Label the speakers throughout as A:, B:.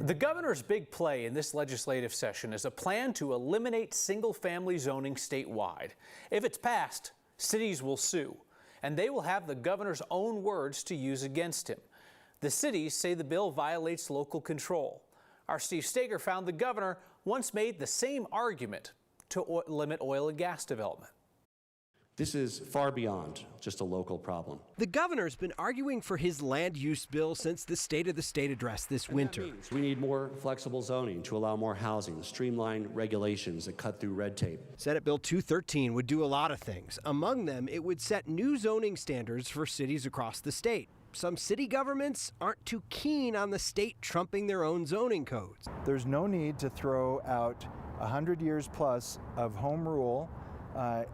A: The governor's big play in this legislative session is a plan to eliminate single-family zoning statewide. If it's passed, cities will sue, and they will have the governor's own words to use against him. The cities say the bill violates local control. Our Steve Steger found the governor once made the same argument to limit oil and gas development.
B: This is far beyond just a local problem.
C: The governor's been arguing for his land use bill since the State of the State address this winter.
B: That means we need more flexible zoning to allow more housing, streamline regulations that cut through red tape.
C: Senate Bill 213 would do a lot of things. Among them, it would set new zoning standards for cities across the state. Some city governments aren't too keen on the state trumping their own zoning codes.
D: There's no need to throw out 100 years plus of home rule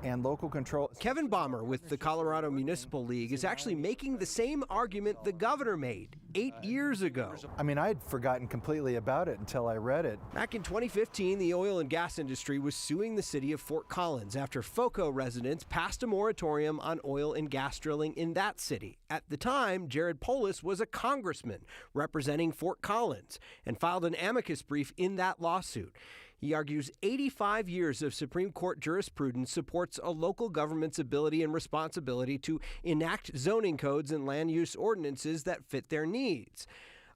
D: and local control.
C: Kevin Baumer with the Colorado Municipal League is actually making the same argument the governor made 8 years ago.
D: I mean, I'd forgotten completely about it until I read it.
C: Back in 2015, the oil and gas industry was suing the city of Fort Collins after FOCO residents passed a moratorium on oil and gas drilling in that city. At the time, Polis was a congressman representing Fort Collins and filed an amicus brief in that lawsuit. He argues 85 years of Supreme Court jurisprudence supports a local government's ability and responsibility to enact zoning codes and land use ordinances that fit their needs.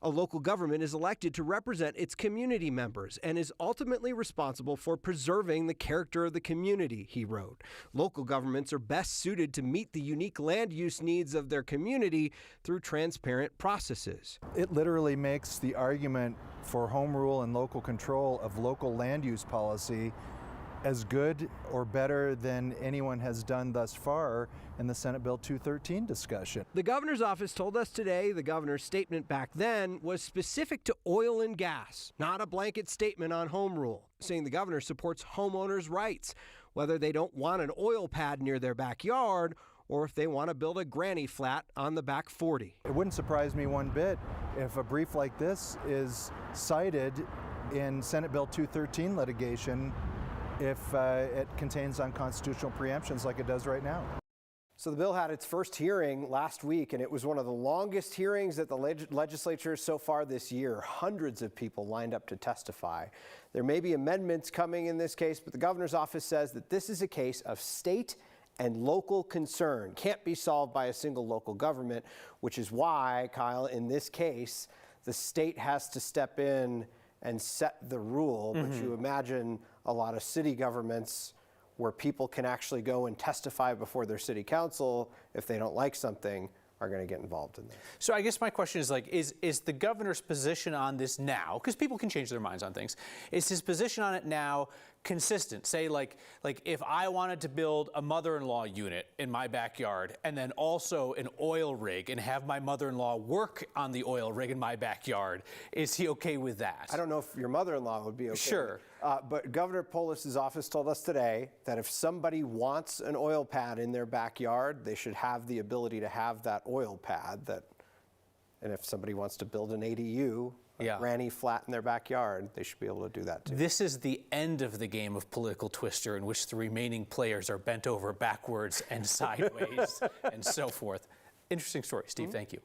C: A local government is elected to represent its community members and is ultimately responsible for preserving the character of the community, he wrote. Local governments are best suited to meet the unique land use needs of their community through transparent processes.
D: It literally makes the argument for home rule and local control of local land use policy as good or better than anyone has done thus far in the Senate Bill 213 discussion.
C: The governor's office told us today the governor's statement back then was specific to oil and gas, not a blanket statement on home rule, saying the governor supports homeowners' rights, whether they don't want an oil pad near their backyard or if they want to build a granny flat on the back 40.
D: It wouldn't surprise me one bit if a brief like this is cited in Senate Bill 213 litigation if it contains unconstitutional preemptions like it does right now.
E: So the bill had its first hearing last week, and it was one of the longest hearings at the legislature so far this year. Hundreds of people lined up to testify. There may be amendments coming in this case, but the governor's office says that this is a case of state and local concern. Can't be solved by a single local government, which is why, Kyle, in this case, the state has to step in and set the rule. But you imagine a lot of city governments where people can actually go and testify before their city council if they don't like something are going to get involved in this.
A: So I guess my question is is the governor's position on this now, because people can change their minds on things, is his position on it now consistent? Say like if I wanted to build a mother-in-law unit in my backyard and then also an oil rig and have my mother-in-law work on the oil rig in my backyard, is he okay with that?
E: I don't know if your mother-in-law would be okay.
A: Sure.
E: But Governor Polis's office told us today that if somebody wants an oil pad in their backyard, they should have the ability to have that oil pad. And if somebody wants to build an ADU, a granny flat in their backyard, they should be able to do that too.
A: This is the end of the game of political twister in which the remaining players are bent over backwards and sideways and so forth. Interesting story. Steve, thank you.